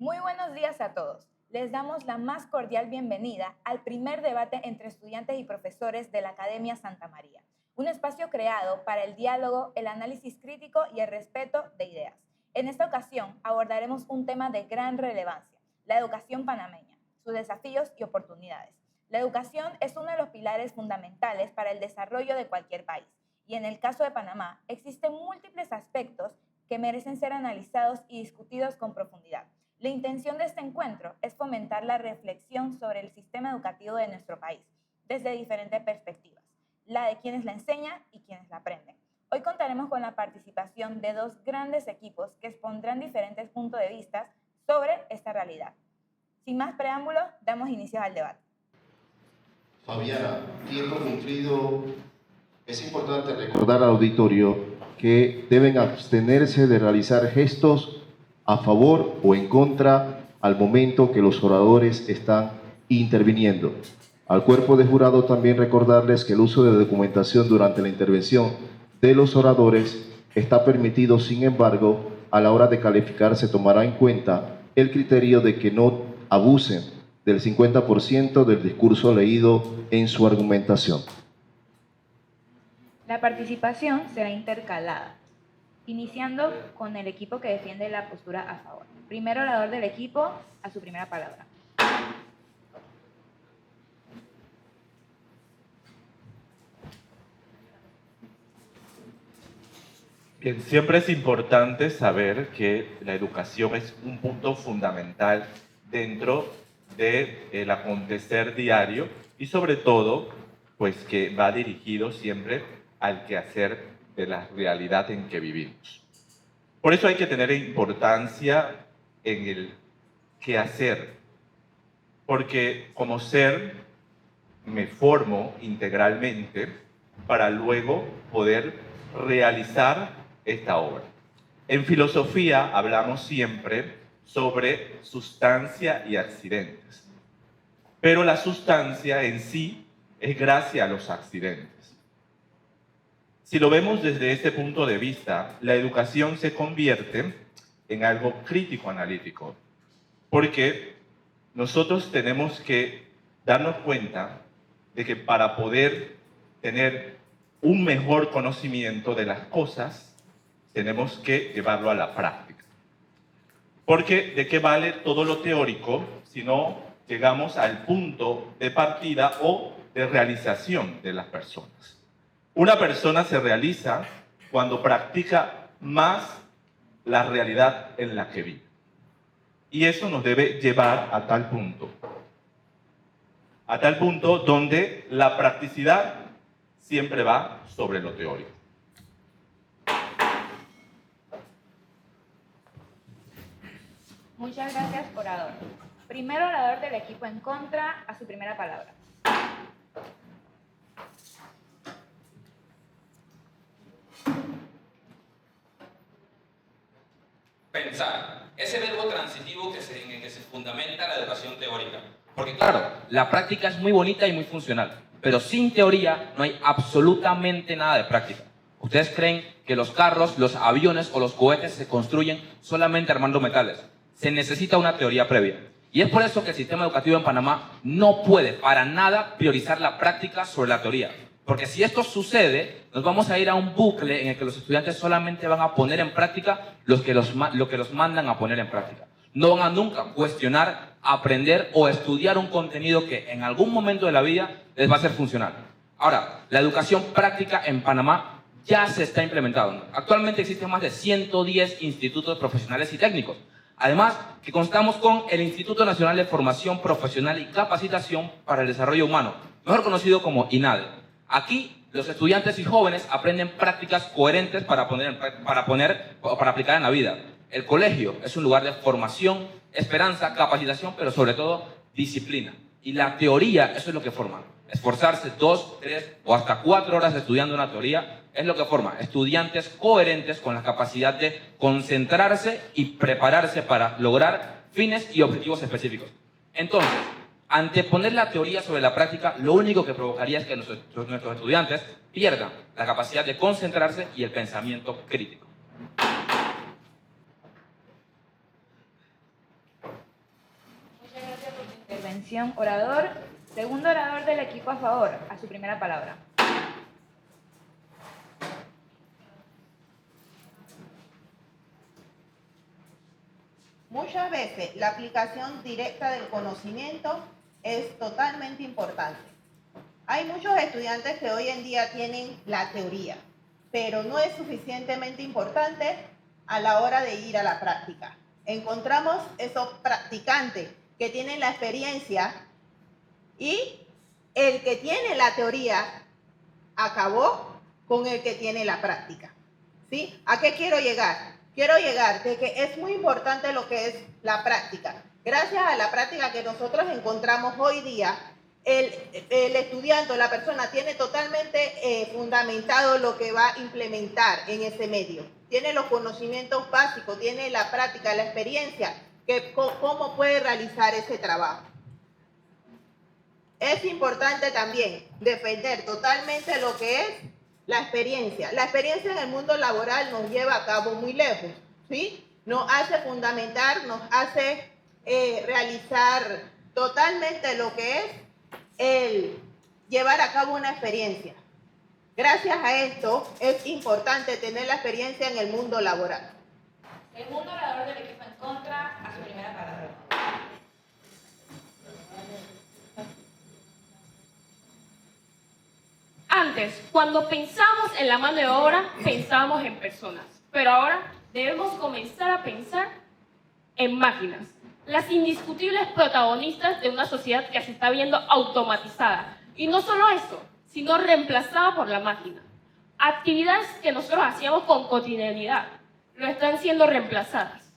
Muy buenos días a todos. Les damos la más cordial bienvenida al primer debate entre estudiantes y profesores de la Academia Santa María, un espacio creado para el diálogo, el análisis crítico y el respeto de ideas. En esta ocasión abordaremos un tema de gran relevancia, la educación panameña, sus desafíos y oportunidades. La educación es uno de los pilares fundamentales para el desarrollo de cualquier país y en el caso de Panamá existen múltiples aspectos que merecen ser analizados y discutidos con profundidad. La intención de este encuentro es fomentar la reflexión sobre el sistema educativo de nuestro país desde diferentes perspectivas, la de quienes la enseñan y quienes la aprenden. Hoy contaremos con la participación de dos grandes equipos que expondrán diferentes puntos de vista sobre esta realidad. Sin más preámbulos, damos inicio al debate. Fabiana, tiempo cumplido. Es importante recordar al auditorio que deben abstenerse de realizar gestos a favor o en contra al momento que los oradores están interviniendo. Al cuerpo de jurado también recordarles que el uso de documentación durante la intervención de los oradores está permitido, sin embargo, a la hora de calificar se tomará en cuenta el criterio de que no abusen del 50% del discurso leído en su argumentación. La participación será intercalada, iniciando con el equipo que defiende la postura a favor. Primer orador del equipo, a su primera palabra. Bien, siempre es importante saber que la educación es un punto fundamental dentro del acontecer diario y sobre todo, pues que va dirigido siempre al quehacer de la realidad en que vivimos. Por eso hay que tener importancia en el quehacer, porque como ser me formo integralmente para luego poder realizar esta obra. En filosofía hablamos siempre sobre sustancia y accidentes, pero la sustancia en sí es gracias a los accidentes. Si lo vemos desde este punto de vista, la educación se convierte en algo crítico-analítico, porque nosotros tenemos que darnos cuenta de que para poder tener un mejor conocimiento de las cosas, tenemos que llevarlo a la práctica. Porque ¿de qué vale todo lo teórico si no llegamos al punto de partida o de realización de las personas? Una persona se realiza cuando practica más la realidad en la que vive. Y eso nos debe llevar a tal punto donde la practicidad siempre va sobre lo teórico. Muchas gracias, orador. Primer orador del equipo en contra, a su primera palabra. Pensar, ese verbo transitivo en el que se fundamenta la educación teórica. Porque claro, la práctica es muy bonita y muy funcional, pero sin teoría no hay absolutamente nada de práctica. ¿Ustedes creen que los carros, los aviones o los cohetes se construyen solamente armando metales? Se necesita una teoría previa. Y es por eso que el sistema educativo en Panamá no puede para nada priorizar la práctica sobre la teoría. Porque si esto sucede, nos vamos a ir a un bucle en el que los estudiantes solamente van a poner en práctica lo que los mandan a poner en práctica. No van a nunca cuestionar, aprender o estudiar un contenido que en algún momento de la vida les va a ser funcional. Ahora, la educación práctica en Panamá ya se está implementando. Actualmente existen más de 110 institutos profesionales y técnicos. Además, que contamos con el Instituto Nacional de Formación Profesional y Capacitación para el Desarrollo Humano, mejor conocido como INADE. Aquí, los estudiantes y jóvenes aprenden prácticas coherentes para aplicar en la vida. El colegio es un lugar de formación, esperanza, capacitación, pero sobre todo disciplina. Y la teoría, eso es lo que forma. Esforzarse 2, 3 o hasta 4 horas estudiando una teoría es lo que forma estudiantes coherentes con la capacidad de concentrarse y prepararse para lograr fines y objetivos específicos. Entonces, anteponer la teoría sobre la práctica, lo único que provocaría es que nuestros estudiantes pierdan la capacidad de concentrarse y el pensamiento crítico. intervención, orador. Segundo orador del equipo a favor, a su primera palabra. Muchas veces la aplicación directa del conocimiento es totalmente importante. Hay muchos estudiantes que hoy en día tienen la teoría, pero no es suficientemente importante a la hora de ir a la práctica. Encontramos esos practicantes que tienen la experiencia y el que tiene la teoría acabó con el que tiene la práctica. ¿Sí? ¿A qué quiero llegar? Quiero llegar de que es muy importante lo que es la práctica. Gracias a la práctica que nosotros encontramos hoy día, el estudiante o la persona tiene totalmente fundamentado lo que va a implementar en ese medio. Tiene los conocimientos básicos, tiene la práctica, la experiencia, cómo puede realizar ese trabajo. Es importante también defender totalmente lo que es la experiencia. La experiencia en el mundo laboral nos lleva a cabo muy lejos, ¿sí? Nos hace fundamentar, nos hace realizar totalmente lo que es el llevar a cabo una experiencia. Gracias a esto es importante tener la experiencia en el mundo laboral. Segundo orador del equipo en contra, a su primera palabra. Antes, cuando pensamos en la mano de obra, pensábamos en personas, pero ahora debemos comenzar a pensar en máquinas, las indiscutibles protagonistas de una sociedad que se está viendo automatizada. Y no solo eso, sino reemplazada por la máquina. Actividades que nosotros hacíamos con cotidianidad, lo están siendo reemplazadas.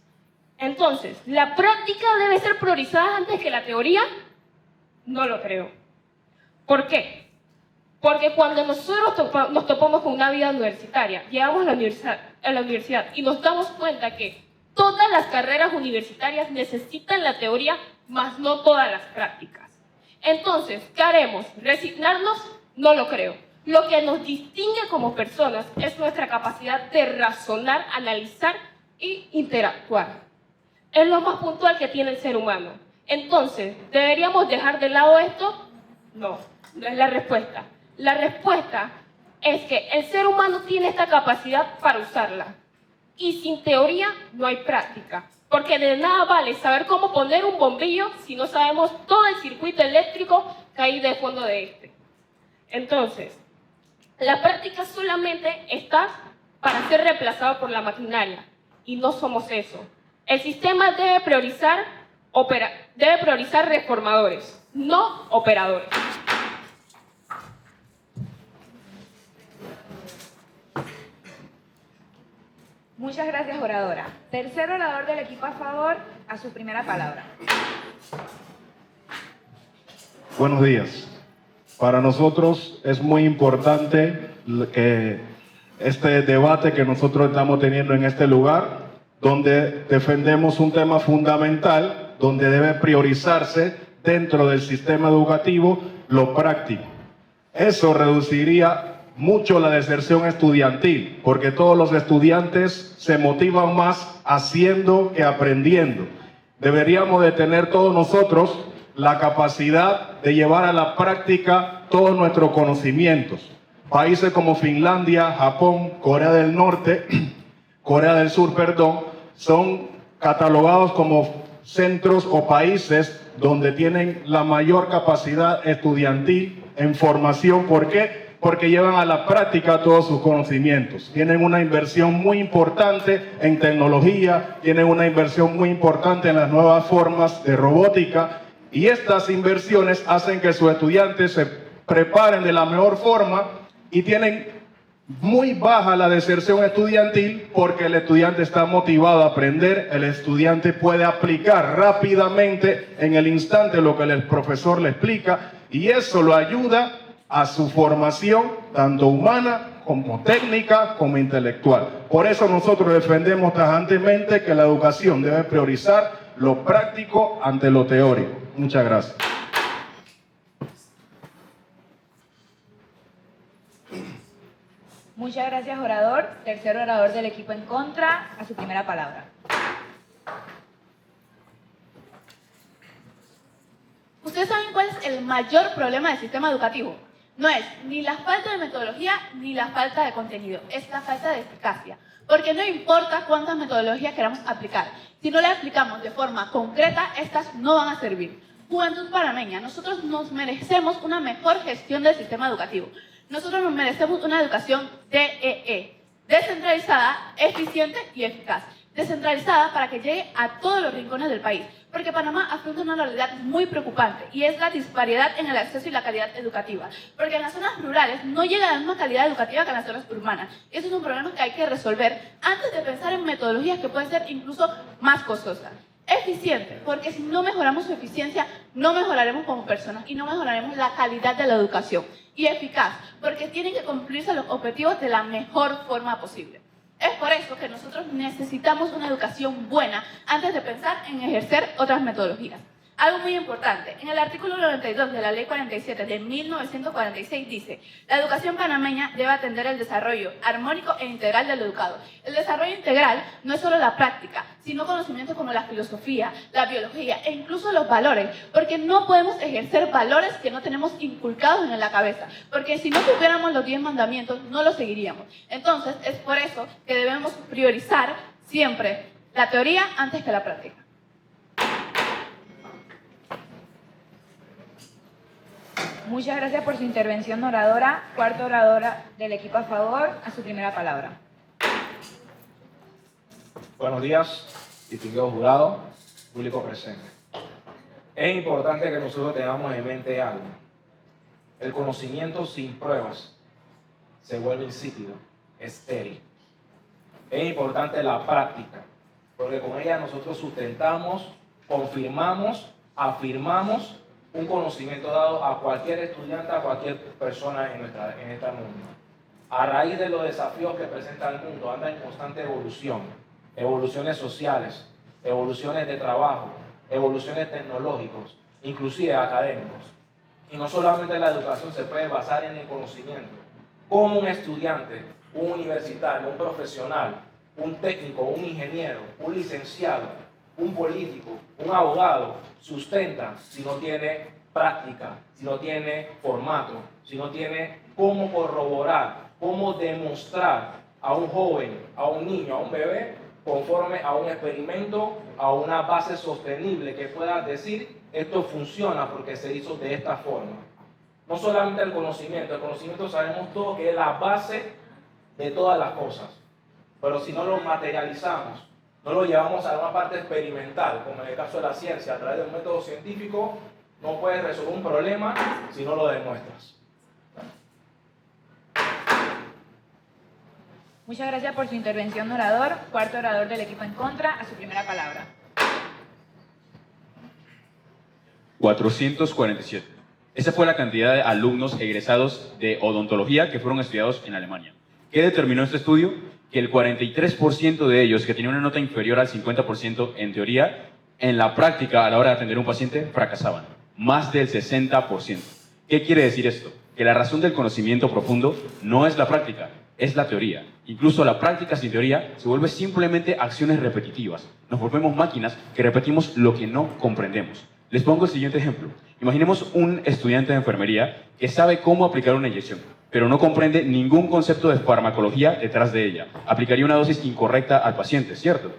Entonces, ¿la práctica debe ser priorizada antes que la teoría? No lo creo. ¿Por qué? Porque cuando nosotros nos topamos con una vida universitaria, llegamos a la universidad y nos damos cuenta que todas las carreras universitarias necesitan la teoría, más no todas las prácticas. Entonces, ¿qué haremos? ¿Resignarnos? No lo creo. Lo que nos distingue como personas es nuestra capacidad de razonar, analizar y interactuar. Es lo más puntual que tiene el ser humano. Entonces, ¿deberíamos dejar de lado esto? No, no es la respuesta. La respuesta es que el ser humano tiene esta capacidad para usarla. Y sin teoría no hay práctica. Porque de nada vale saber cómo poner un bombillo si no sabemos todo el circuito eléctrico que hay de fondo de este. Entonces, la práctica solamente está para ser reemplazado por la maquinaria. Y no somos eso. El sistema debe priorizar reformadores, no operadores. Muchas gracias, oradora. Tercer orador del equipo a favor, a su primera palabra. Buenos días. Para nosotros es muy importante que este debate que nosotros estamos teniendo en este lugar, donde defendemos un tema fundamental, donde debe priorizarse dentro del sistema educativo lo práctico. Eso reduciría mucho la deserción estudiantil, porque todos los estudiantes se motivan más haciendo que aprendiendo. Deberíamos de tener todos nosotros la capacidad de llevar a la práctica todos nuestros conocimientos. Países como Finlandia, Japón, Corea del Norte, Corea del Sur, perdón, son catalogados como centros o países donde tienen la mayor capacidad estudiantil en formación. ¿Por qué? Porque llevan a la práctica todos sus conocimientos. Tienen una inversión muy importante en tecnología, tienen una inversión muy importante en las nuevas formas de robótica, y estas inversiones hacen que sus estudiantes se preparen de la mejor forma y tienen muy baja la deserción estudiantil, porque el estudiante está motivado a aprender, el estudiante puede aplicar rápidamente en el instante lo que el profesor le explica, y eso lo ayuda a su formación, tanto humana como técnica, como intelectual. Por eso nosotros defendemos tajantemente que la educación debe priorizar lo práctico ante lo teórico. Muchas gracias. Muchas gracias, orador. Tercer orador del equipo en contra, a su primera palabra. el mayor problema del sistema educativo? No es ni la falta de metodología ni la falta de contenido, es la falta de eficacia. Porque no importa cuántas metodologías queramos aplicar, si no las aplicamos de forma concreta, estas no van a servir. Juventud panameña, nosotros nos merecemos una mejor gestión del sistema educativo. Nosotros nos merecemos una educación DEE, descentralizada, eficiente y eficaz. Descentralizada para que llegue a todos los rincones del país, porque Panamá afronta una realidad muy preocupante y es la disparidad en el acceso y la calidad educativa, porque en las zonas rurales no llega la misma calidad educativa que en las zonas urbanas. Eso es un problema que hay que resolver antes de pensar en metodologías que pueden ser incluso más costosas. Eficiente, porque si no mejoramos su eficiencia, no mejoraremos como personas y no mejoraremos la calidad de la educación. Y eficaz, porque tienen que cumplirse los objetivos de la mejor forma posible. Es por eso que nosotros necesitamos una educación buena antes de pensar en ejercer otras metodologías. Algo muy importante, en el artículo 92 de la Ley 47 de 1946 dice: la educación panameña debe atender el desarrollo armónico e integral del educado. El desarrollo integral no es solo la práctica, sino conocimientos como la filosofía, la biología e incluso los valores, porque no podemos ejercer valores que no tenemos inculcados en la cabeza, porque si no tuviéramos los 10 mandamientos no los seguiríamos. Entonces, es por eso que debemos priorizar siempre la teoría antes que la práctica. Muchas gracias por su intervención, oradora. Cuarta oradora del equipo a favor, a su primera palabra. Buenos días, distinguido jurado, público presente. Es importante que nosotros tengamos en mente algo. El conocimiento sin pruebas se vuelve insípido, estéril. Es importante la práctica, porque con ella nosotros sustentamos, confirmamos, afirmamos un conocimiento dado a cualquier estudiante, a cualquier persona en este mundo. A raíz de los desafíos que presenta el mundo, anda en constante evolución, evoluciones sociales, evoluciones de trabajo, evoluciones tecnológicas, inclusive académicos. Y no solamente la educación se puede basar en el conocimiento. Como un estudiante, un universitario, un profesional, un técnico, un ingeniero, un licenciado, un político, un abogado, sustenta si no tiene práctica, si no tiene formato, si no tiene cómo corroborar, cómo demostrar a un joven, a un niño, a un bebé, conforme a un experimento, a una base sostenible que pueda decir esto funciona porque se hizo de esta forma. No solamente el conocimiento sabemos todos que es la base de todas las cosas, pero si no lo materializamos, no lo llevamos a una parte experimental, como en el caso de la ciencia, a través de un método científico, no puedes resolver un problema si no lo demuestras. Muchas gracias por su intervención, orador. Cuarto orador del equipo en contra, a su primera palabra. 447. Esa fue la cantidad de alumnos egresados de odontología que fueron estudiados en Alemania. ¿Qué determinó este estudio? Que el 43% de ellos, que tenían una nota inferior al 50% en teoría, en la práctica, a la hora de atender a un paciente, fracasaban. Más del 60%. ¿Qué quiere decir esto? Que la razón del conocimiento profundo no es la práctica, es la teoría. Incluso la práctica sin teoría se vuelve simplemente acciones repetitivas. Nos volvemos máquinas que repetimos lo que no comprendemos. Les pongo el siguiente ejemplo. Imaginemos un estudiante de enfermería que sabe cómo aplicar una inyección, pero no comprende ningún concepto de farmacología detrás de ella. Aplicaría una dosis incorrecta al paciente, ¿cierto?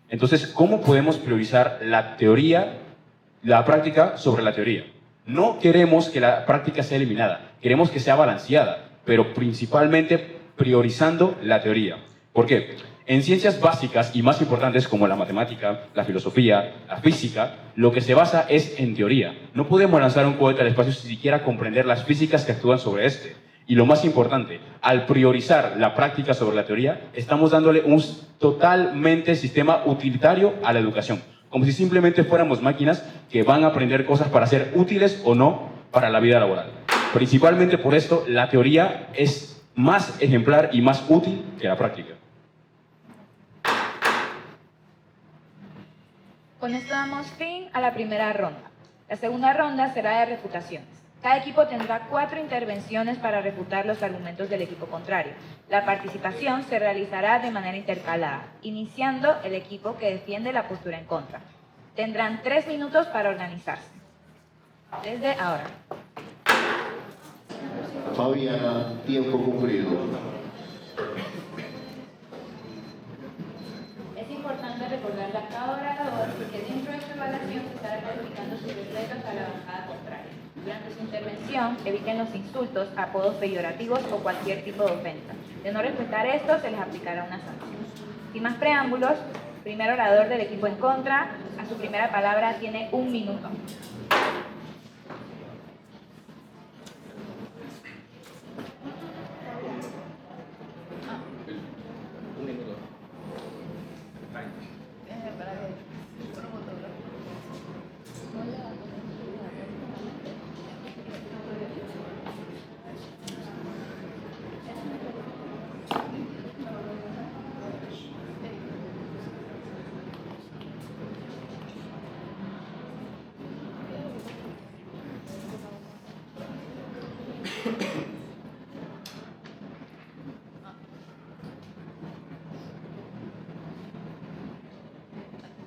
Entonces, ¿cómo podemos priorizar la teoría, la práctica sobre la teoría? No queremos que la práctica sea eliminada, queremos que sea balanceada, pero principalmente priorizando la teoría. ¿Por qué? En ciencias básicas y más importantes como la matemática, la filosofía, la física, lo que se basa es en teoría. No podemos lanzar un cohete al espacio sin siquiera comprender las físicas que actúan sobre este. Y lo más importante, al priorizar la práctica sobre la teoría, estamos dándole un totalmente sistema utilitario a la educación. Como si simplemente fuéramos máquinas que van a aprender cosas para ser útiles o no para la vida laboral. Principalmente por esto, la teoría es más ejemplar y más útil que la práctica. Con esto damos fin a la primera ronda. La segunda ronda será de refutaciones. Cada equipo tendrá 4 intervenciones para refutar los argumentos del equipo contrario. La participación se realizará de manera intercalada, iniciando el equipo que defiende la postura en contra. Tendrán 3 minutos para organizarse. Desde ahora. Fabiana, tiempo cumplido. Es importante recordarle a cada orador que dentro de su evaluación se estará calificando sus respetos a la bancada contraria. Durante su intervención, eviten los insultos, apodos peyorativos o cualquier tipo de ofensa. De no respetar esto, se les aplicará una sanción. Sin más preámbulos, primer orador del equipo en contra, a su primera palabra tiene 1 minuto.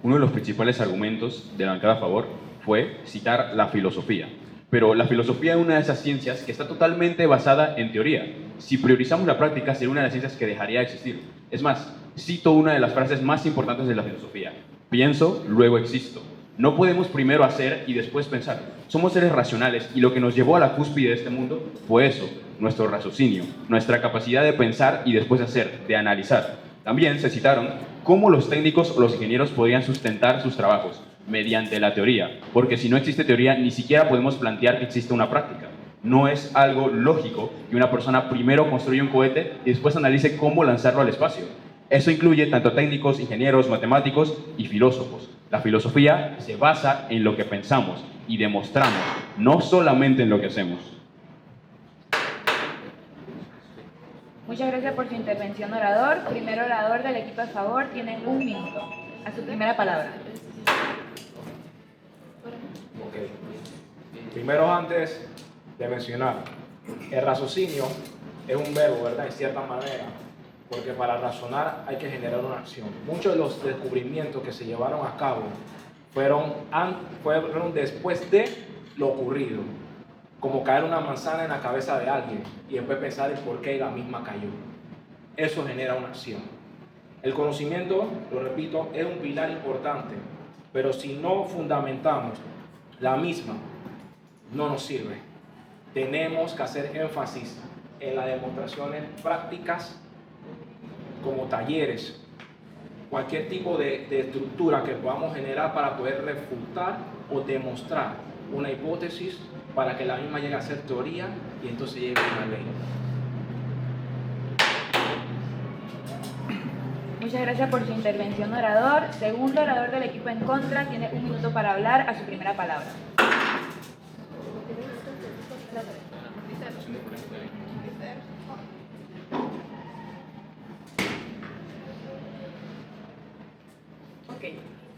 Uno de los principales argumentos de la bancada a favor fue citar la filosofía. Pero la filosofía es una de esas ciencias que está totalmente basada en teoría. Si priorizamos la práctica, sería una de las ciencias que dejaría de existir. Es más, cito una de las frases más importantes de la filosofía. Pienso, luego existo. No podemos primero hacer y después pensar. Somos seres racionales y lo que nos llevó a la cúspide de este mundo fue eso, nuestro raciocinio, nuestra capacidad de pensar y después hacer, de analizar. También se citaron cómo los técnicos o los ingenieros podrían sustentar sus trabajos mediante la teoría, porque si no existe teoría ni siquiera podemos plantear que existe una práctica. No es algo lógico que una persona primero construya un cohete y después analice cómo lanzarlo al espacio. Eso incluye tanto técnicos, ingenieros, matemáticos y filósofos. La filosofía se basa en lo que pensamos y demostramos, no solamente en lo que hacemos. Muchas gracias por su intervención, orador. Primer orador del equipo a favor tiene 1 minuto. A su primera palabra. Ok. Primero, antes de mencionar, el raciocinio es un verbo, ¿verdad? En cierta manera, porque para razonar hay que generar una acción. Muchos de los descubrimientos que se llevaron a cabo fueron después de lo ocurrido, como caer una manzana en la cabeza de alguien y después pensar en por qué la misma cayó. Eso genera una acción. El conocimiento, lo repito, es un pilar importante, pero si no fundamentamos la misma, no nos sirve. Tenemos que hacer énfasis en las demostraciones prácticas, como talleres, cualquier tipo de estructura que podamos generar para poder refutar o demostrar una hipótesis para que la misma llegue a ser teoría y entonces llegue a una ley. Muchas gracias por su intervención, orador. Segundo orador del equipo en contra tiene 1 minuto para hablar. A su primera palabra. Ok.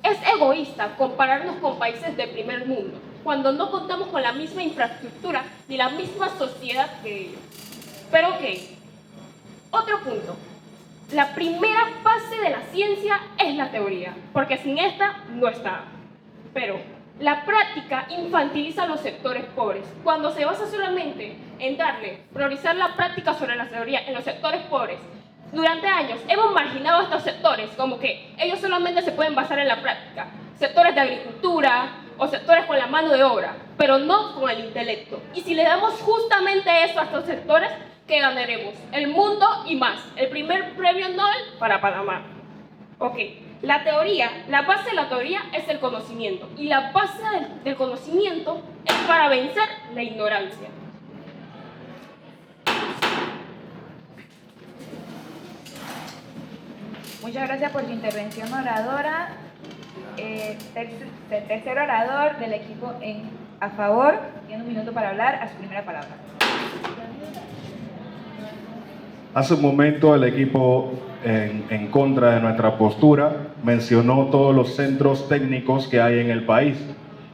Es egoísta compararnos con países de primer mundo, cuando no contamos con la misma infraestructura ni la misma sociedad que ellos. Pero ok, otro punto. La primera base de la ciencia es la teoría, porque sin esta no está. Pero la práctica infantiliza a los sectores pobres. Cuando se basa solamente en priorizar la práctica sobre la teoría en los sectores pobres, durante años hemos marginado a estos sectores, como que ellos solamente se pueden basar en la práctica. Sectores de agricultura o sectores con la mano de obra, pero no con el intelecto. Y si le damos justamente eso a estos sectores, ¿qué ganaremos? El mundo y más. El primer premio Nobel para Panamá. Ok, la base de la teoría es el conocimiento. Y la base del conocimiento es para vencer la ignorancia. Muchas gracias por su intervención, oradora. Tercer orador del equipo a favor tiene 1 minuto para hablar. A su primera palabra. Hace un momento el equipo en contra de nuestra postura mencionó todos los centros técnicos que hay en el país.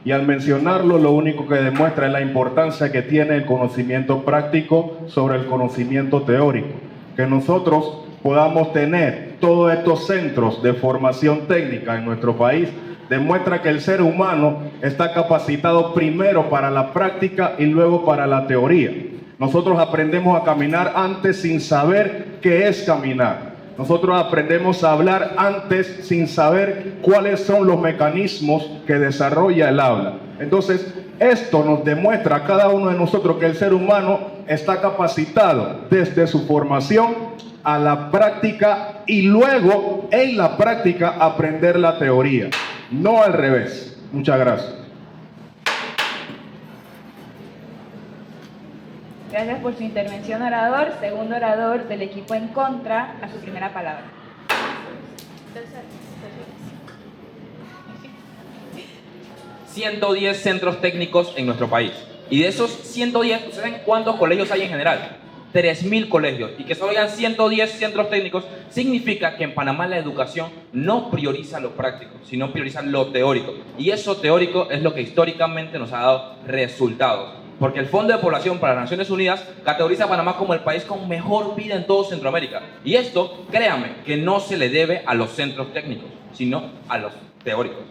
Y al mencionarlo, lo único que demuestra es la importancia que tiene el conocimiento práctico sobre el conocimiento teórico. Que nosotros podamos tener todos estos centros de formación técnica en nuestro país demuestra que el ser humano está capacitado primero para la práctica y luego para la teoría. Nosotros aprendemos a caminar antes sin saber qué es caminar. Nosotros aprendemos a hablar antes sin saber cuáles son los mecanismos que desarrolla el habla. Entonces, esto nos demuestra a cada uno de nosotros que el ser humano está capacitado desde su formación a la práctica y luego en la práctica aprender la teoría, no al revés. Muchas gracias. Gracias por su intervención, orador. Segundo orador del equipo en contra, a su primera palabra. 110 centros técnicos en nuestro país. Y de esos 110, ¿ustedes saben cuántos colegios hay en general? 3.000 colegios. Y que solo hayan 110 centros técnicos significa que en Panamá la educación no prioriza lo práctico, sino prioriza lo teórico. Y eso teórico es lo que históricamente nos ha dado resultados. Porque el Fondo de Población para las Naciones Unidas categoriza a Panamá como el país con mejor vida en todo Centroamérica. Y esto, créanme, que no se le debe a los centros técnicos, sino a los teóricos.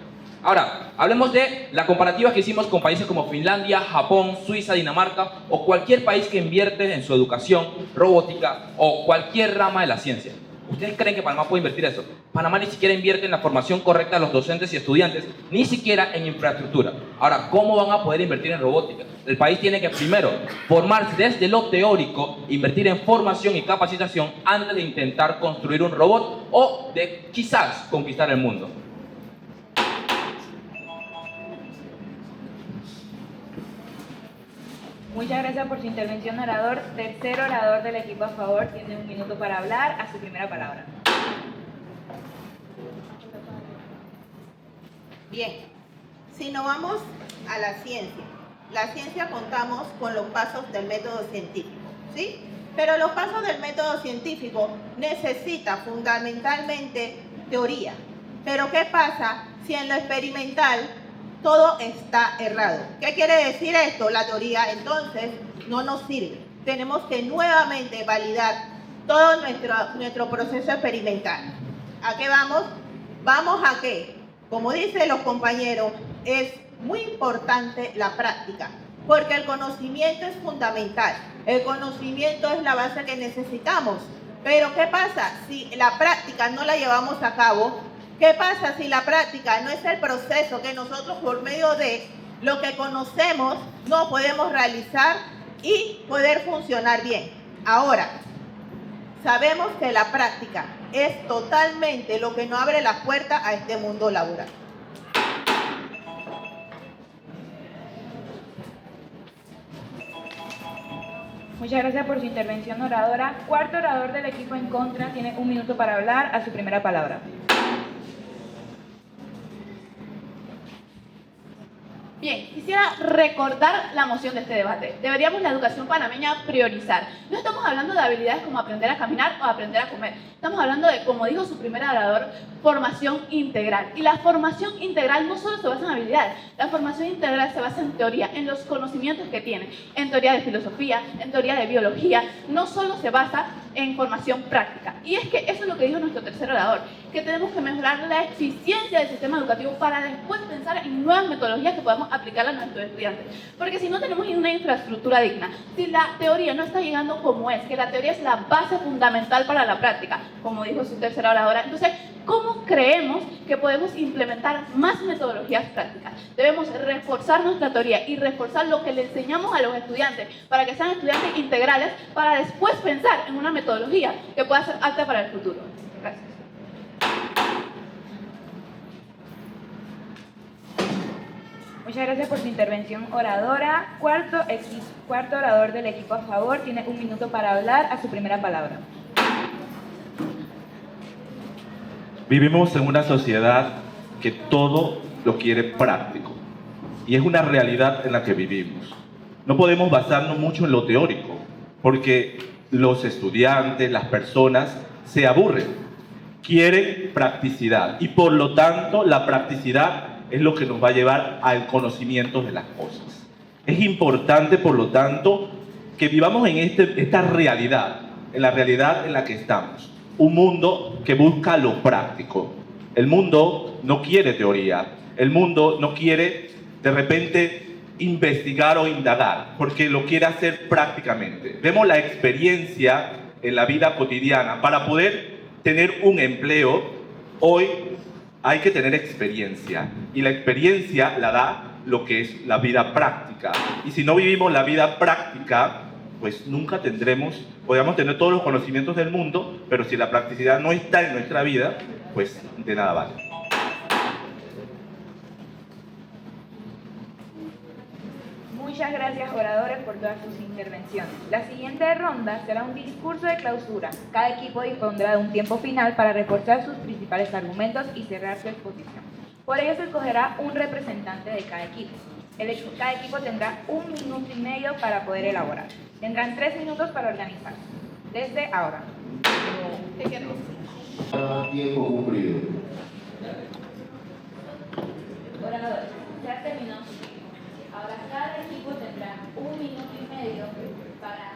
Ahora, hablemos de la comparativa que hicimos con países como Finlandia, Japón, Suiza, Dinamarca o cualquier país que invierte en su educación, robótica o cualquier rama de la ciencia. ¿Ustedes creen que Panamá puede invertir eso? Panamá ni siquiera invierte en la formación correcta de los docentes y estudiantes, ni siquiera en infraestructura. Ahora, ¿cómo van a poder invertir en robótica? El país tiene que primero formarse desde lo teórico, invertir en formación y capacitación antes de intentar construir un robot o de quizás conquistar el mundo. Muchas gracias por su intervención, orador. Tercer orador del equipo a favor tiene 1 minuto para hablar, a su primera palabra. Bien, si nos vamos a la ciencia contamos con los pasos del método científico, ¿sí? Pero los pasos del método científico necesitan fundamentalmente teoría. Pero ¿qué pasa si en lo experimental todo está errado? ¿Qué quiere decir esto? La teoría entonces no nos sirve. Tenemos que nuevamente validar todo nuestro proceso experimental. ¿A qué vamos? ¿Vamos a qué? Como dicen los compañeros, es muy importante la práctica, porque el conocimiento es fundamental. El conocimiento es la base que necesitamos. Pero ¿qué pasa si la práctica no la llevamos a cabo? ¿Qué pasa si la práctica no es el proceso que nosotros por medio de lo que conocemos no podemos realizar y poder funcionar bien? Ahora, sabemos que la práctica es totalmente lo que nos abre la puerta a este mundo laboral. Muchas gracias por su intervención, oradora. Cuarto orador del equipo en contra tiene 1 minuto para hablar, a su primera palabra. Bien, quisiera recordar la moción de este debate. Deberíamos la educación panameña priorizar. No estamos hablando de habilidades como aprender a caminar o aprender a comer. Estamos hablando de, como dijo su primer orador, formación integral. Y la formación integral no solo se basa en habilidades. La formación integral se basa en teoría, en los conocimientos que tiene, en teoría de filosofía, en teoría de biología. No solo se basa en formación práctica. Y es que eso es lo que dijo nuestro tercer orador, que tenemos que mejorar la eficiencia del sistema educativo para después pensar en nuevas metodologías que podamos aplicar a nuestros estudiantes. Porque si no tenemos una infraestructura digna, si la teoría no está llegando como es, que la teoría es la base fundamental para la práctica, como dijo su tercera oradora, entonces, ¿cómo creemos que podemos implementar más metodologías prácticas? Debemos reforzar nuestra teoría y reforzar lo que le enseñamos a los estudiantes para que sean estudiantes integrales, para después pensar en una metodología que pueda ser apta para el futuro. Gracias. Muchas gracias por su intervención, oradora. Cuarto orador del equipo a favor tiene 1 minuto para hablar, a su primera palabra. Vivimos en una sociedad que todo lo quiere práctico y es una realidad en la que vivimos. No podemos basarnos mucho en lo teórico porque los estudiantes, las personas se aburren, quieren practicidad y por lo tanto la practicidad es lo que nos va a llevar al conocimiento de las cosas. Es importante por lo tanto que vivamos en esta realidad, en la realidad en la que estamos. Un mundo que busca lo práctico. El mundo no quiere teoría. El mundo no quiere de repente investigar o indagar, porque lo quiere hacer prácticamente. Vemos la experiencia en la vida cotidiana. Para poder tener un empleo, hoy hay que tener experiencia, y la experiencia la da lo que es la vida práctica. Y si no vivimos la vida práctica, pues nunca podríamos tener todos los conocimientos del mundo, pero si la practicidad no está en nuestra vida, pues de nada vale. Muchas gracias, oradores, por todas sus intervenciones. La siguiente ronda será un discurso de clausura. Cada equipo dispondrá de un tiempo final para reforzar sus principales argumentos y cerrar su exposición. Por ello se escogerá un representante de cada equipo. Cada equipo tendrá 1 minuto y medio para poder elaborar. Tendrán 3 minutos para organizarse. Desde ahora. Tiempo cumplido. Oradores, se ha terminado su tiempo. Ahora cada equipo tendrá 1 minuto y medio para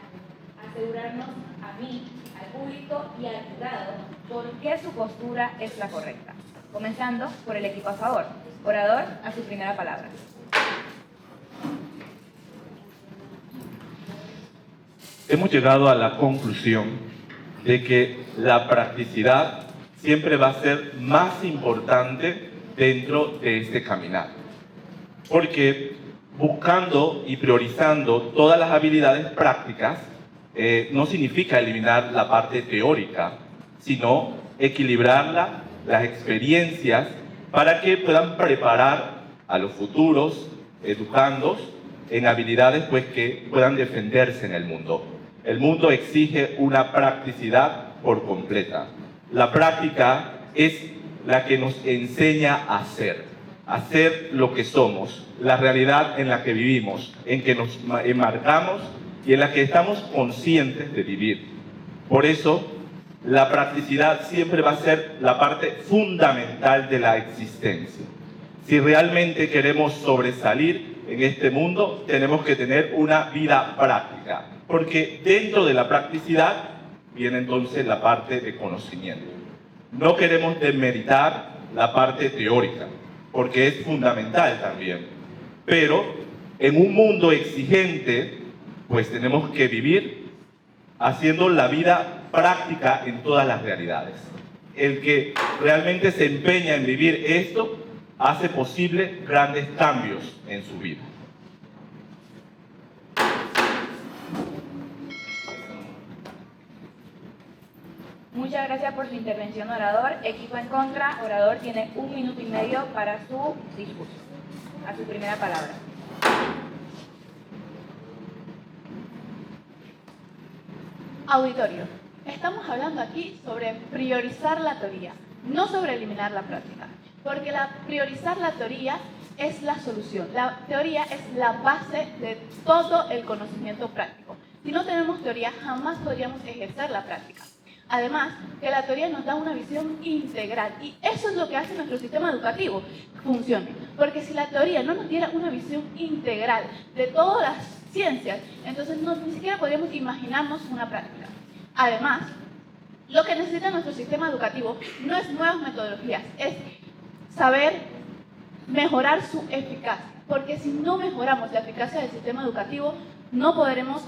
asegurarnos a mí, al público y al jurado por qué su postura es la correcta. Comenzando por el equipo a favor. Orador, a su primera palabra. Hemos llegado a la conclusión de que la practicidad siempre va a ser más importante dentro de este caminar. Porque buscando y priorizando todas las habilidades prácticas no significa eliminar la parte teórica, sino equilibrarla, las experiencias, para que puedan preparar a los futuros educandos en habilidades pues, que puedan defenderse en el mundo. El mundo exige una practicidad por completa. La práctica es la que nos enseña a ser lo que somos, la realidad en la que vivimos, en que nos enmarcamos y en la que estamos conscientes de vivir. Por eso, la practicidad siempre va a ser la parte fundamental de la existencia. Si realmente queremos sobresalir en este mundo, tenemos que tener una vida práctica, porque dentro de la practicidad viene entonces la parte de conocimiento. No queremos demeritar la parte teórica, porque es fundamental también, pero en un mundo exigente, pues tenemos que vivir haciendo la vida práctica en todas las realidades. El que realmente se empeña en vivir esto hace posible grandes cambios en su vida. Muchas gracias por su intervención, orador. Equipo en contra, orador tiene 1 minuto y medio para su discurso. A su primera palabra. Auditorio, estamos hablando aquí sobre priorizar la teoría, no sobre eliminar la práctica, porque priorizar la teoría es la solución. La teoría es la base de todo el conocimiento práctico. Si no tenemos teoría, jamás podríamos ejercer la práctica. Además, que la teoría nos da una visión integral y eso es lo que hace nuestro sistema educativo funcione. Porque si la teoría no nos diera una visión integral de todas las ciencias, entonces ni siquiera podríamos imaginarnos una práctica. Además, lo que necesita nuestro sistema educativo no es nuevas metodologías, es saber mejorar su eficacia. Porque si no mejoramos la eficacia del sistema educativo, no podremos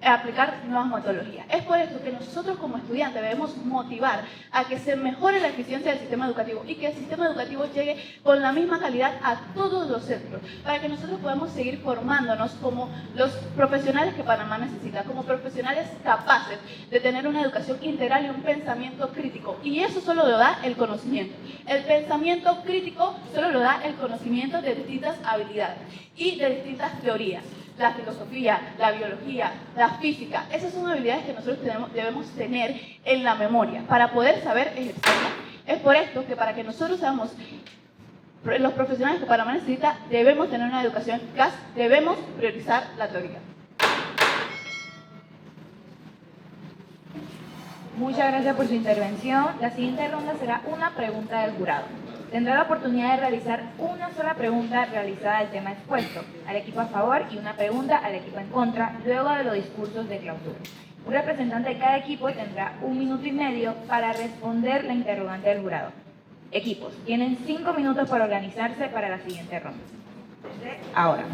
aplicar nuevas metodologías. Es por eso que nosotros como estudiantes debemos motivar a que se mejore la eficiencia del sistema educativo y que el sistema educativo llegue con la misma calidad a todos los centros, para que nosotros podamos seguir formándonos como los profesionales que Panamá necesita, como profesionales capaces de tener una educación integral y un pensamiento crítico. Y eso solo lo da el conocimiento. El pensamiento crítico solo lo da el conocimiento de distintas habilidades y de distintas teorías. La filosofía, la biología, la física, esas son habilidades que nosotros debemos tener en la memoria para poder saber ejercerlas. Es por esto que para que nosotros seamos los profesionales que Panamá necesita, debemos tener una educación eficaz, debemos priorizar la teoría. Muchas gracias por su intervención. La siguiente ronda será una pregunta del jurado. Tendrá la oportunidad de realizar una sola pregunta realizada al tema expuesto, al equipo a favor y una pregunta al equipo en contra, luego de los discursos de clausura. Un representante de cada equipo tendrá 1 minuto y medio para responder la interrogante del jurado. Equipos, tienen 5 minutos para organizarse para la siguiente ronda. Ahora.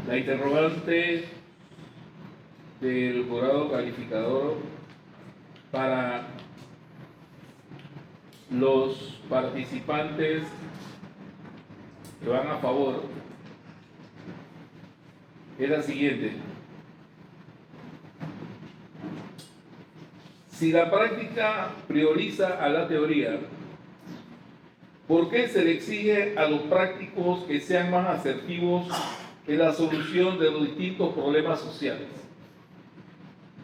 La interrogante del jurado calificador para los participantes que van a favor es la siguiente. Si la práctica prioriza a la teoría, ¿por qué se le exige a los prácticos que sean más asertivos en la solución de los distintos problemas sociales?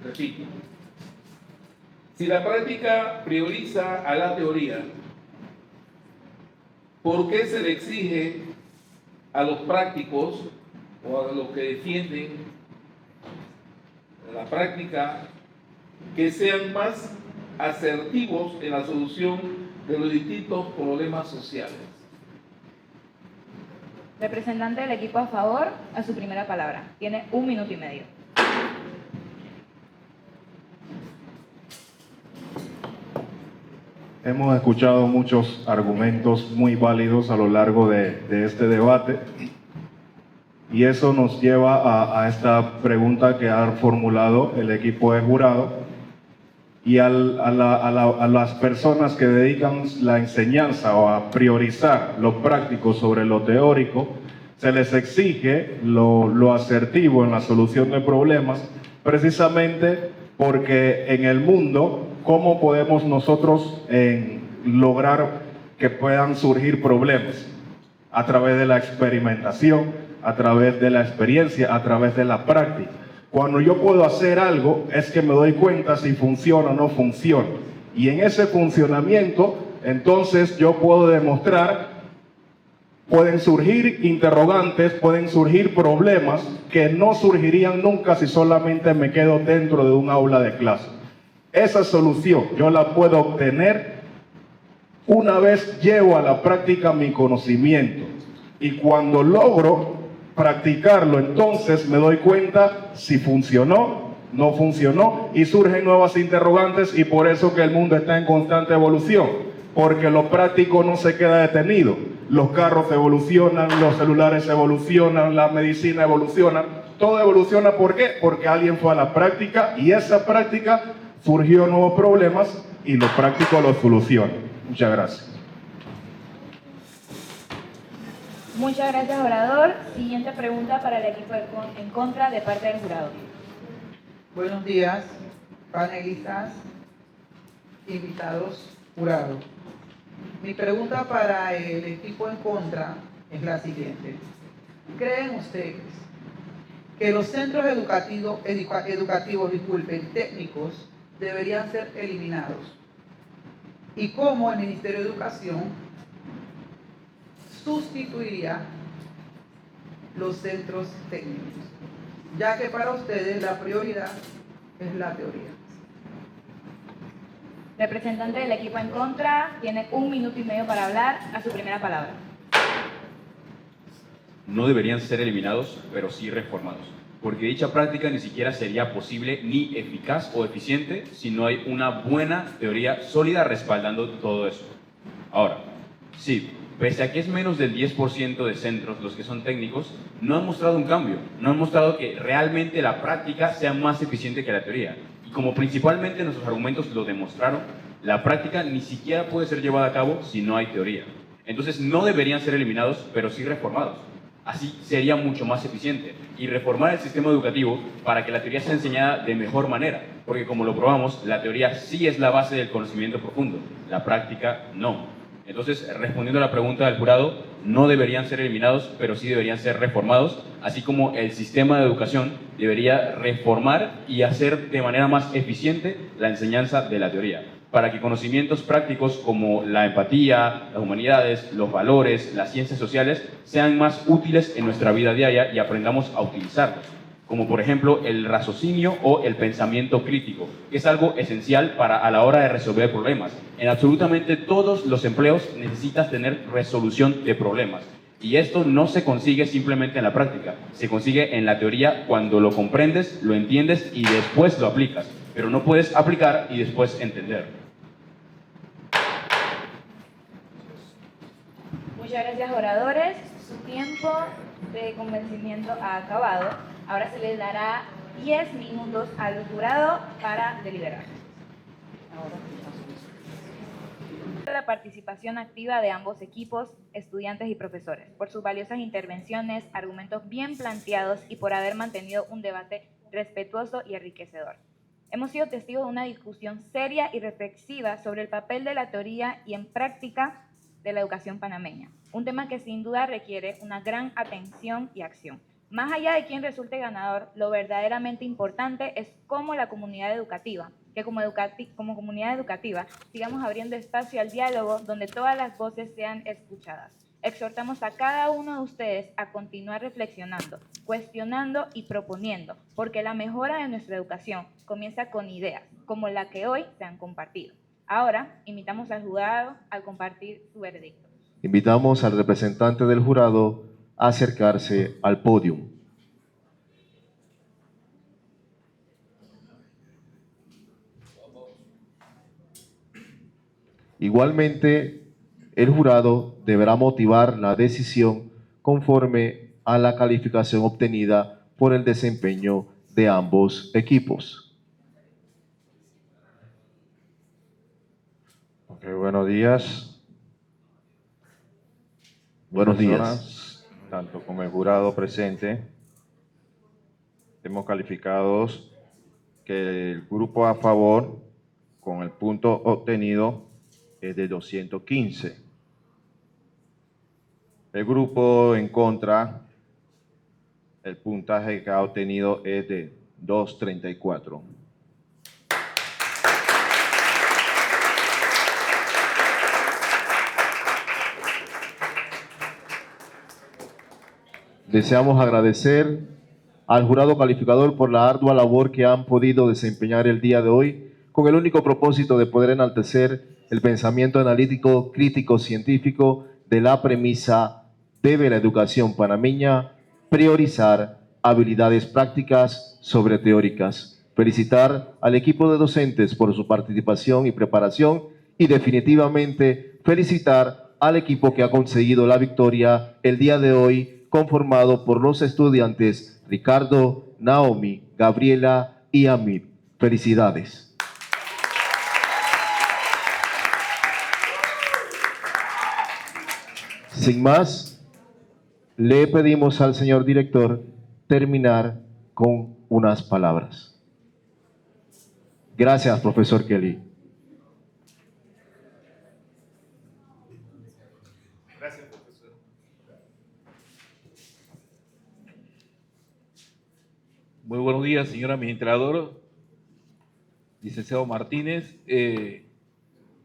Repito, si la práctica prioriza a la teoría, ¿por qué se le exige a los prácticos o a los que defienden la práctica que sean más asertivos en la solución de los distintos problemas sociales? Representante del equipo a favor, a su primera palabra. Tiene 1 minuto y medio. Hemos escuchado muchos argumentos muy válidos a lo largo de este debate y eso nos lleva a esta pregunta que ha formulado el equipo de jurado y a las personas que dedican la enseñanza o a priorizar lo práctico sobre lo teórico, se les exige lo asertivo en la solución de problemas, precisamente porque en el mundo, ¿cómo podemos nosotros lograr que puedan surgir problemas? A través de la experimentación, a través de la experiencia, a través de la práctica. Cuando yo puedo hacer algo, es que me doy cuenta si funciona o no funciona. Y en ese funcionamiento, entonces yo puedo demostrar, pueden surgir interrogantes, pueden surgir problemas que no surgirían nunca si solamente me quedo dentro de un aula de clase. Esa solución yo la puedo obtener una vez llevo a la práctica mi conocimiento. Y cuando logro practicarlo, entonces me doy cuenta si funcionó, no funcionó, y surgen nuevas interrogantes, y por eso que el mundo está en constante evolución, porque lo práctico no se queda detenido. Los carros evolucionan, los celulares evolucionan, la medicina evoluciona, todo evoluciona. ¿Por qué? Porque alguien fue a la práctica y esa práctica surgió nuevos problemas y lo práctico lo soluciona. Muchas gracias. Muchas gracias, orador. Siguiente pregunta para el equipo en contra de parte del jurado. Buenos días, panelistas, invitados, jurado. Mi pregunta para el equipo en contra es la siguiente. ¿Creen ustedes que los centros educativos, técnicos, deberían ser eliminados? ¿Y cómo el Ministerio de Educación sustituiría los centros técnicos? Ya que para ustedes la prioridad es la teoría. Representante del equipo en contra, tiene 1 minuto y medio para hablar, a su primera palabra. No deberían ser eliminados, pero sí reformados, porque dicha práctica ni siquiera sería posible ni eficaz o eficiente si no hay una buena teoría sólida respaldando todo eso. Ahora, sí, pese a que es menos del 10% de centros los que son técnicos, no han mostrado un cambio, no han mostrado que realmente la práctica sea más eficiente que la teoría. Y como principalmente nuestros argumentos lo demostraron, la práctica ni siquiera puede ser llevada a cabo si no hay teoría. Entonces no deberían ser eliminados, pero sí reformados. Así sería mucho más eficiente. Y reformar el sistema educativo para que la teoría sea enseñada de mejor manera. Porque como lo probamos, la teoría sí es la base del conocimiento profundo, la práctica no. Entonces, respondiendo a la pregunta del jurado, no deberían ser eliminados, pero sí deberían ser reformados, así como el sistema de educación debería reformar y hacer de manera más eficiente la enseñanza de la teoría, para que conocimientos prácticos como la empatía, las humanidades, los valores, las ciencias sociales sean más útiles en nuestra vida diaria y aprendamos a utilizarlos, como por ejemplo el raciocinio o el pensamiento crítico, que es algo esencial a la hora de resolver problemas. En absolutamente todos los empleos necesitas tener resolución de problemas. Y esto no se consigue simplemente en la práctica, se consigue en la teoría cuando lo comprendes, lo entiendes y después lo aplicas. Pero no puedes aplicar y después entender. Muchas gracias, oradores. Su tiempo de convencimiento ha acabado. Ahora se les dará 10 minutos al jurado para deliberar. La participación activa de ambos equipos, estudiantes y profesores, por sus valiosas intervenciones, argumentos bien planteados y por haber mantenido un debate respetuoso y enriquecedor. Hemos sido testigos de una discusión seria y reflexiva sobre el papel de la teoría y en práctica de la educación panameña, un tema que sin duda requiere una gran atención y acción. Más allá de quién resulte ganador, lo verdaderamente importante es cómo la comunidad educativa, que como comunidad educativa sigamos abriendo espacio al diálogo donde todas las voces sean escuchadas. Exhortamos a cada uno de ustedes a continuar reflexionando, cuestionando y proponiendo, porque la mejora de nuestra educación comienza con ideas, como la que hoy se han compartido. Ahora, invitamos al jurado a compartir su veredicto. Invitamos al representante del jurado a acercarse al podio. Igualmente, el jurado deberá motivar la decisión conforme a la calificación obtenida por el desempeño de ambos equipos. Buenos días. Buenos días. Personas, tanto como el jurado presente, hemos calificado que el grupo a favor, con el punto obtenido, es de 215. El grupo en contra, el puntaje que ha obtenido es de 234. Deseamos agradecer al jurado calificador por la ardua labor que han podido desempeñar el día de hoy con el único propósito de poder enaltecer el pensamiento analítico, crítico, científico de la premisa: debe la educación panameña priorizar habilidades prácticas sobre teóricas. Felicitar al equipo de docentes por su participación y preparación y definitivamente felicitar al equipo que ha conseguido la victoria el día de hoy, conformado por los estudiantes Ricardo, Naomi, Gabriela y Amir. Felicidades. Sin más, le pedimos al señor director terminar con unas palabras. Gracias, profesor Kelly. Gracias, profesor. Muy buenos días, señor administrador, licenciado Martínez,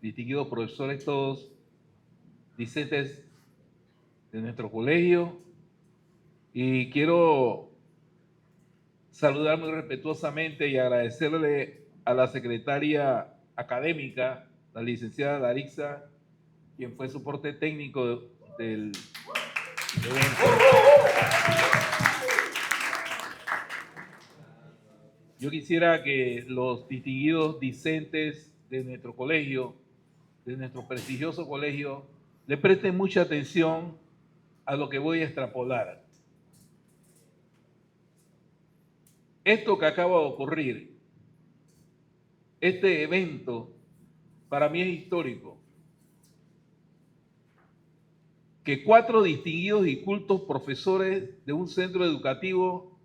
distinguidos profesores todos, discentes de nuestro colegio, y quiero saludar muy respetuosamente y agradecerle a la secretaria académica, la licenciada Darixa, quien fue soporte técnico del evento. Yo quisiera que los distinguidos discentes de nuestro colegio, de nuestro prestigioso colegio, le presten mucha atención a lo que voy a extrapolar. Esto que acaba de ocurrir, este evento, para mí es histórico. Que 4 distinguidos y cultos profesores de un centro educativo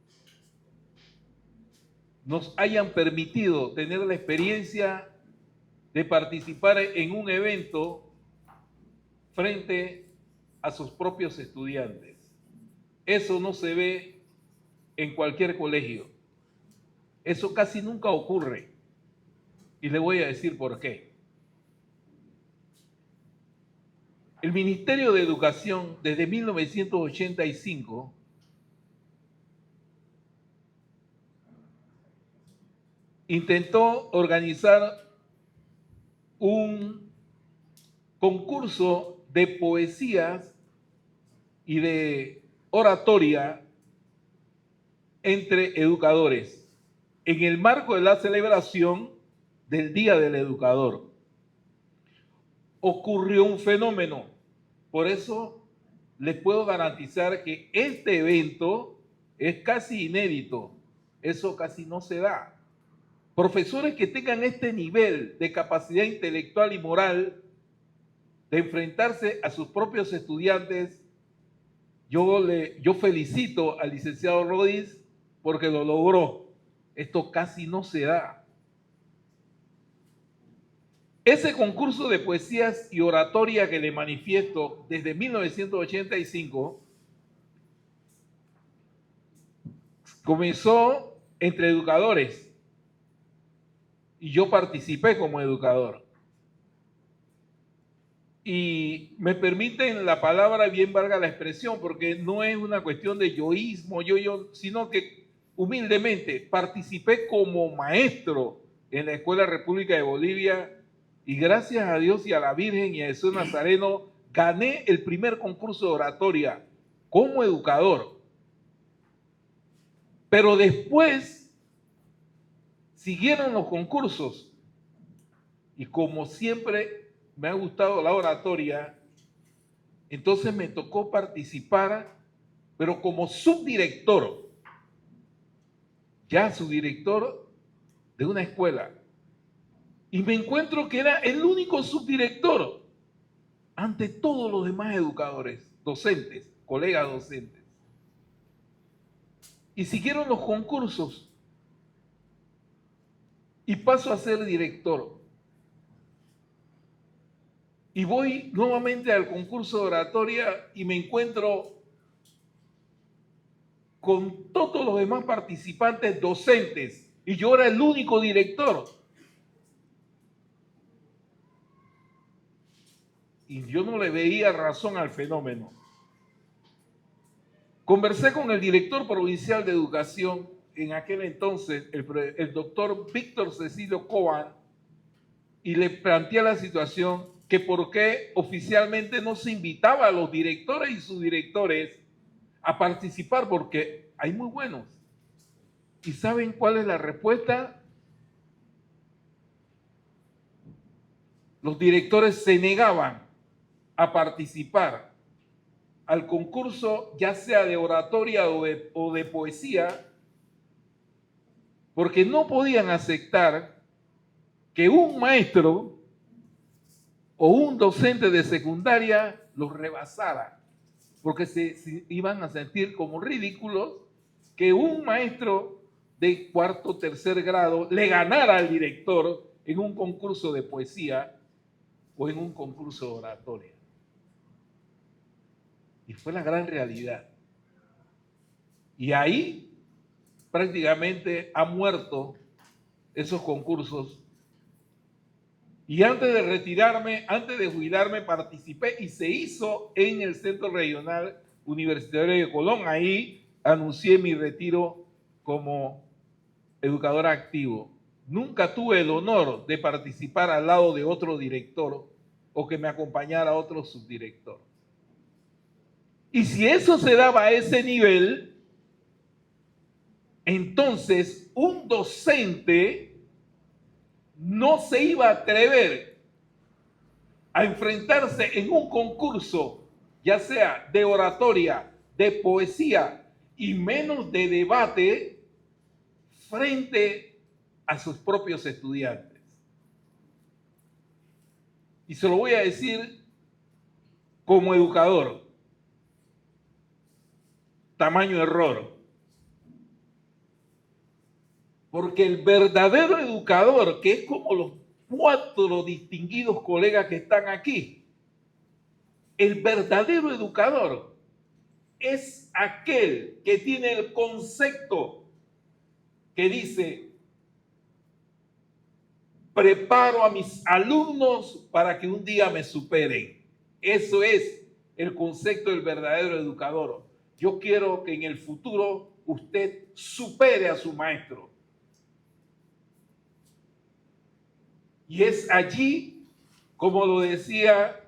nos hayan permitido tener la experiencia de participar en un evento frente a sus propios estudiantes. Eso no se ve en cualquier colegio. Eso casi nunca ocurre. Y le voy a decir por qué. El Ministerio de Educación, desde 1985, intentó organizar un concurso de poesías y de oratoria entre educadores en el marco de la celebración del Día del Educador. Ocurrió un fenómeno, por eso les puedo garantizar que este evento es casi inédito. Eso casi no se da. Profesores que tengan este nivel de capacidad intelectual y moral de enfrentarse a sus propios estudiantes, yo felicito al licenciado Rodis porque lo logró. Esto casi no se da. Ese concurso de poesías y oratoria que le manifiesto desde 1985 comenzó entre educadores y yo participé como educador. Y me permiten la palabra, bien valga la expresión, porque no es una cuestión de yoísmo, sino que humildemente participé como maestro en la Escuela República de Bolivia y gracias a Dios y a la Virgen y a Jesús Nazareno gané el primer concurso de oratoria como educador. Pero después siguieron los concursos y como siempre me ha gustado la oratoria, entonces me tocó participar, pero como subdirector, ya subdirector de una escuela. Y me encuentro que era el único subdirector ante todos los demás educadores, docentes, colegas docentes. Y siguieron los concursos y paso a ser director. Y voy nuevamente al concurso de oratoria y me encuentro con todos los demás participantes docentes y yo era el único director. Y yo no le veía razón al fenómeno. Conversé con el director provincial de educación en aquel entonces, el doctor Víctor Cecilio Coban, y le planteé la situación que por qué oficialmente no se invitaba a los directores y subdirectores a participar, porque hay muy buenos. ¿Y saben cuál es la respuesta? Los directores se negaban a participar al concurso, ya sea de oratoria o de poesía, porque no podían aceptar que un maestro o un docente de secundaria los rebasara, porque se iban a sentir como ridículos que un maestro de cuarto o tercer grado le ganara al director en un concurso de poesía o en un concurso de oratoria. Y fue la gran realidad. Y ahí prácticamente ha muerto esos concursos. Y antes de retirarme, antes de jubilarme, participé y se hizo en el Centro Regional Universitario de Colón. Ahí anuncié mi retiro como educador activo. Nunca tuve el honor de participar al lado de otro director o que me acompañara otro subdirector. Y si eso se daba a ese nivel, entonces un docente no se iba a atrever a enfrentarse en un concurso, ya sea de oratoria, de poesía y menos de debate, frente a sus propios estudiantes. Y se lo voy a decir como educador. Tamaño error. Porque el verdadero educador, que es como los 4 distinguidos colegas que están aquí, el verdadero educador es aquel que tiene el concepto que dice: preparo a mis alumnos para que un día me superen. Eso es el concepto del verdadero educador. Yo quiero que en el futuro usted supere a su maestro. Y es allí, como lo decía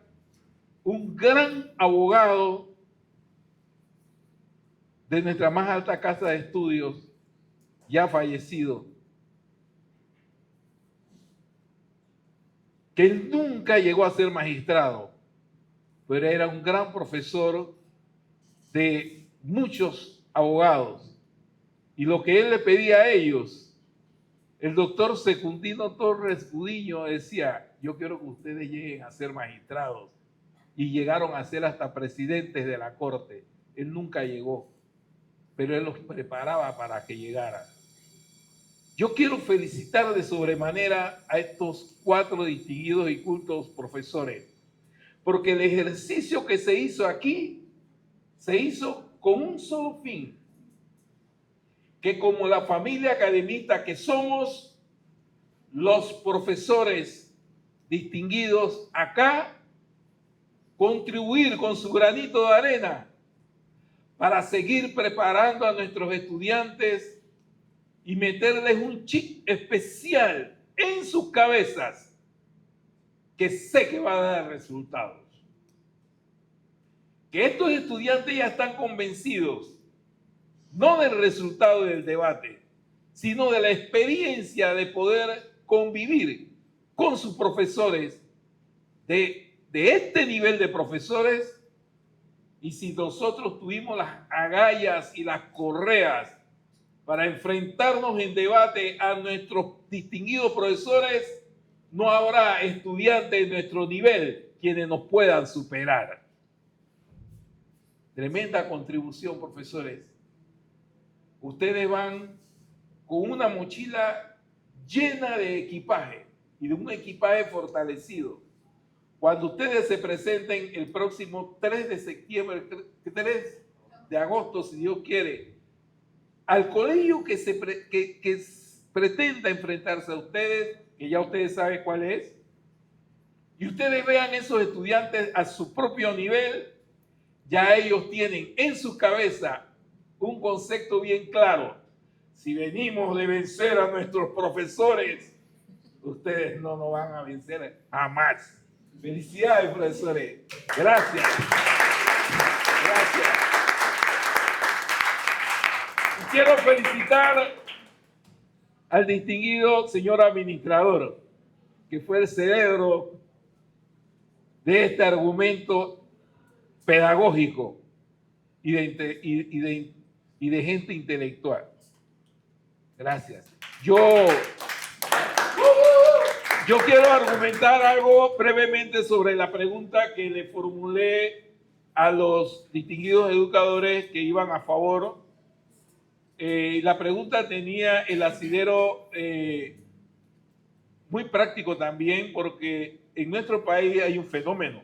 un gran abogado de nuestra más alta casa de estudios, ya fallecido, que él nunca llegó a ser magistrado, pero era un gran profesor de muchos abogados. Y lo que él le pedía a ellos, el doctor Secundino Torres Gudiño decía, yo quiero que ustedes lleguen a ser magistrados. Y llegaron a ser hasta presidentes de la corte. Él nunca llegó, pero él los preparaba para que llegaran. Yo quiero felicitar de sobremanera a estos 4 distinguidos y cultos profesores, porque el ejercicio que se hizo aquí, se hizo con un solo fin, que como la familia academista que somos, los profesores distinguidos acá, contribuir con su granito de arena para seguir preparando a nuestros estudiantes y meterles un chip especial en sus cabezas que sé que va a dar resultados. Que estos estudiantes ya están convencidos, no del resultado del debate, sino de la experiencia de poder convivir con sus profesores de este nivel de profesores. Y si nosotros tuvimos las agallas y las correas para enfrentarnos en debate a nuestros distinguidos profesores, no habrá estudiantes de nuestro nivel quienes nos puedan superar. Tremenda contribución, profesores. Ustedes van con una mochila llena de equipaje y de un equipaje fortalecido. Cuando ustedes se presenten el próximo 3 de septiembre, 3 de agosto, si Dios quiere, al colegio que pretenda enfrentarse a ustedes, que ya ustedes saben cuál es, y ustedes vean esos estudiantes a su propio nivel, ya ellos tienen en su cabeza un concepto bien claro. Si venimos de vencer a nuestros profesores, ustedes no nos van a vencer jamás. Felicidades, profesores. Gracias. Gracias. Y quiero felicitar al distinguido señor administrador, que fue el cerebro de este argumento pedagógico y de gente intelectual. Gracias. Yo quiero argumentar algo brevemente sobre la pregunta que le formulé a los distinguidos educadores que iban a favor. La pregunta tenía el asidero muy práctico también, porque en nuestro país hay un fenómeno.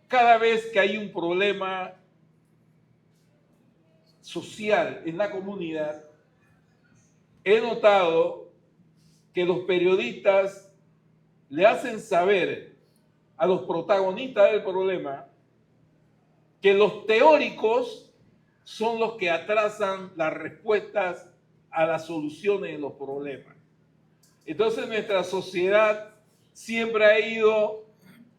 Cada vez que hay un problema social en la comunidad, he notado que los periodistas le hacen saber a los protagonistas del problema que los teóricos son los que atrasan las respuestas a las soluciones de los problemas. Entonces nuestra sociedad siempre ha ido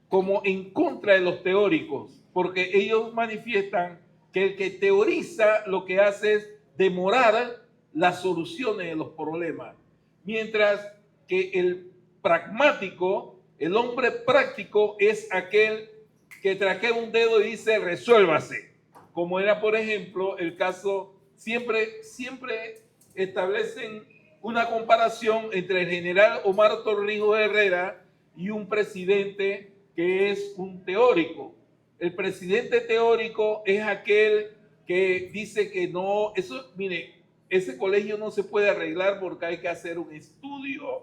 como en contra de los teóricos, porque ellos manifiestan que el que teoriza lo que hace es demorar las soluciones de los problemas, mientras que el pragmático, el hombre práctico, es aquel que traquea un dedo y dice resuélvase, como era por ejemplo el caso, siempre establecen una comparación entre el general Omar Torrijos Herrera y un presidente que es un teórico. El presidente teórico es aquel que dice que no, eso, mire, ese colegio no se puede arreglar porque hay que hacer un estudio,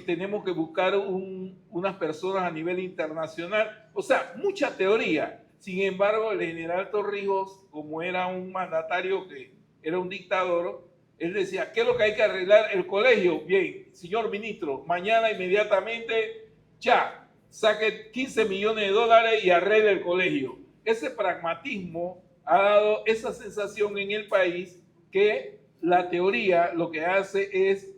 tenemos que buscar unas personas a nivel internacional, o sea, mucha teoría. Sin embargo, el general Torrijos, como era un mandatario que era un dictador, él decía, ¿qué es lo que hay que arreglar? El colegio. Bien, señor ministro, mañana inmediatamente, ya, saque 15 millones de dólares y arregle el colegio. Ese pragmatismo ha dado esa sensación en el país que la teoría lo que hace es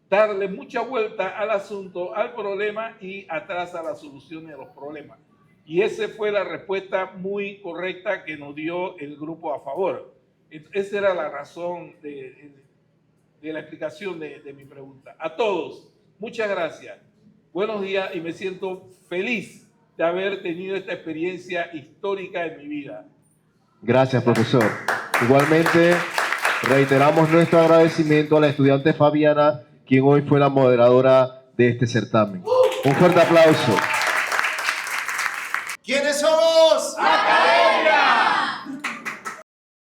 darle mucha vuelta al asunto, al problema, y atrasa las soluciones de los problemas. Y esa fue la respuesta muy correcta que nos dio el grupo a favor. Esa era la razón de la explicación de mi pregunta. A todos, muchas gracias. Buenos días y me siento feliz de haber tenido esta experiencia histórica en mi vida. Gracias, profesor. Igualmente, reiteramos nuestro agradecimiento a la estudiante Fabiana, quien hoy fue la moderadora de este certamen. Un fuerte aplauso. ¿Quiénes somos?